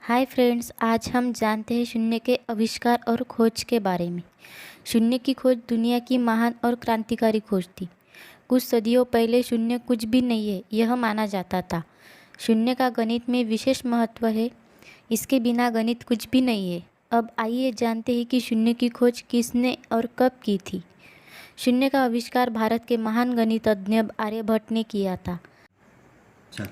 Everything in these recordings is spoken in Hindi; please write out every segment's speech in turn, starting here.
हाय फ्रेंड्स, आज हम जानते हैं शून्य के आविष्कार और खोज के बारे में। शून्य की खोज दुनिया की महान और क्रांतिकारी खोज थी। कुछ सदियों पहले शून्य कुछ भी नहीं है यह माना जाता था। शून्य का गणित में विशेष महत्व है। इसके बिना गणित कुछ भी नहीं है। अब आइए जानते हैं कि शून्य की खोज किसने और कब की थी। शून्य का आविष्कार भारत के महान गणितज्ञ आर्यभट्ट ने किया था।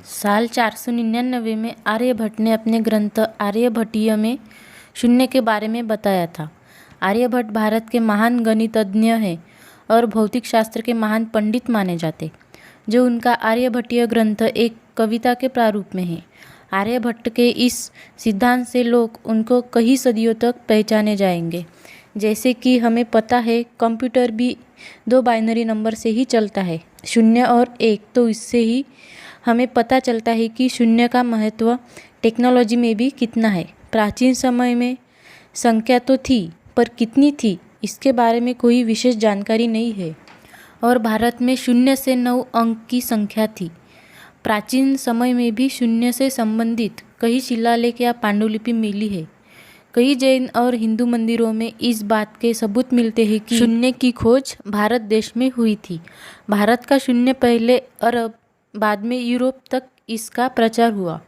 साल 499 में आर्यभट्ट ने अपने ग्रंथ आर्यभट्टीय में शून्य के बारे में बताया था। आर्यभट्ट भारत के महान गणितज्ञ हैं और भौतिक शास्त्र के महान पंडित माने जाते, जो उनका आर्यभट्टीय ग्रंथ एक कविता के प्रारूप में है। आर्यभट्ट के इस सिद्धांत से लोग उनको कई सदियों तक पहचाने जाएंगे। जैसे कि हमें पता है कंप्यूटर भी 2 बाइनरी नंबर से ही चलता है, 0 और 1, तो इससे ही हमें पता चलता है कि शून्य का महत्व टेक्नोलॉजी में भी कितना है। प्राचीन समय में संख्या तो थी, पर कितनी थी इसके बारे में कोई विशेष जानकारी नहीं है। और भारत में 0 से 9 अंक की संख्या थी। प्राचीन समय में भी शून्य से संबंधित कई शिलालेख या पांडुलिपि मिली है। कई जैन और हिंदू मंदिरों में इस बात के सबूत मिलते हैं कि शून्य की खोज भारत देश में हुई थी। भारत का शून्य पहले अरब, बाद में यूरोप तक इसका प्रचार हुआ।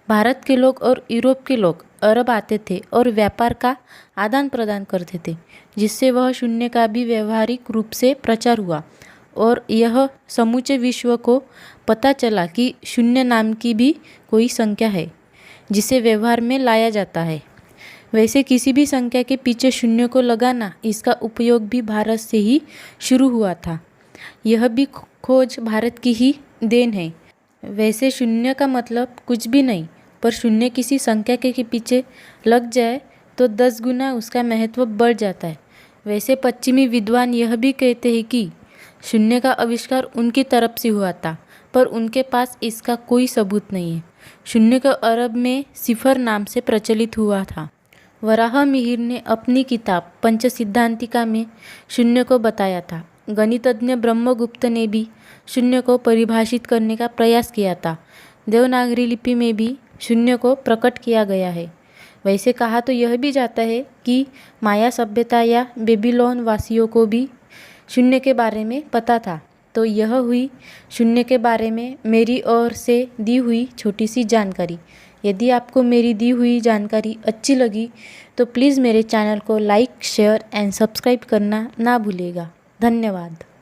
भारत के लोग और यूरोप के लोग अरब आते थे और व्यापार का आदान प्रदान करते थे, जिससे वह शून्य का भी व्यवहारिक रूप से प्रचार हुआ और यह समूचे विश्व को पता चला कि शून्य नाम की भी कोई संख्या है जिसे व्यवहार में लाया जाता है। वैसे किसी भी संख्या के पीछे शून्य को लगाना, इसका उपयोग भी भारत से ही शुरू हुआ था। यह भी खोज भारत की ही देन है। वैसे शून्य का मतलब कुछ भी नहीं, पर शून्य किसी संख्या के पीछे लग जाए तो 10 गुना उसका महत्व बढ़ जाता है। वैसे पश्चिमी विद्वान यह भी कहते हैं कि शून्य का आविष्कार उनकी तरफ से हुआ था, पर उनके पास इसका कोई सबूत नहीं है। शून्य को अरब में सिफर नाम से प्रचलित हुआ था। वराह मिहिर ने अपनी किताब पंचसिद्धांतिका में शून्य को बताया था। गणितज्ञ ब्रह्मगुप्त ने भी शून्य को परिभाषित करने का प्रयास किया था। देवनागरी लिपि में भी शून्य को प्रकट किया गया है। वैसे कहा तो यह भी जाता है कि माया सभ्यता या बेबीलोन वासियों को भी शून्य के बारे में पता था। तो यह हुई शून्य के बारे में मेरी ओर से दी हुई छोटी सी जानकारी। यदि आपको मेरी दी हुई जानकारी अच्छी लगी तो प्लीज़ मेरे चैनल को लाइक, शेयर एंड सब्सक्राइब करना ना भूलिएगा। धन्यवाद।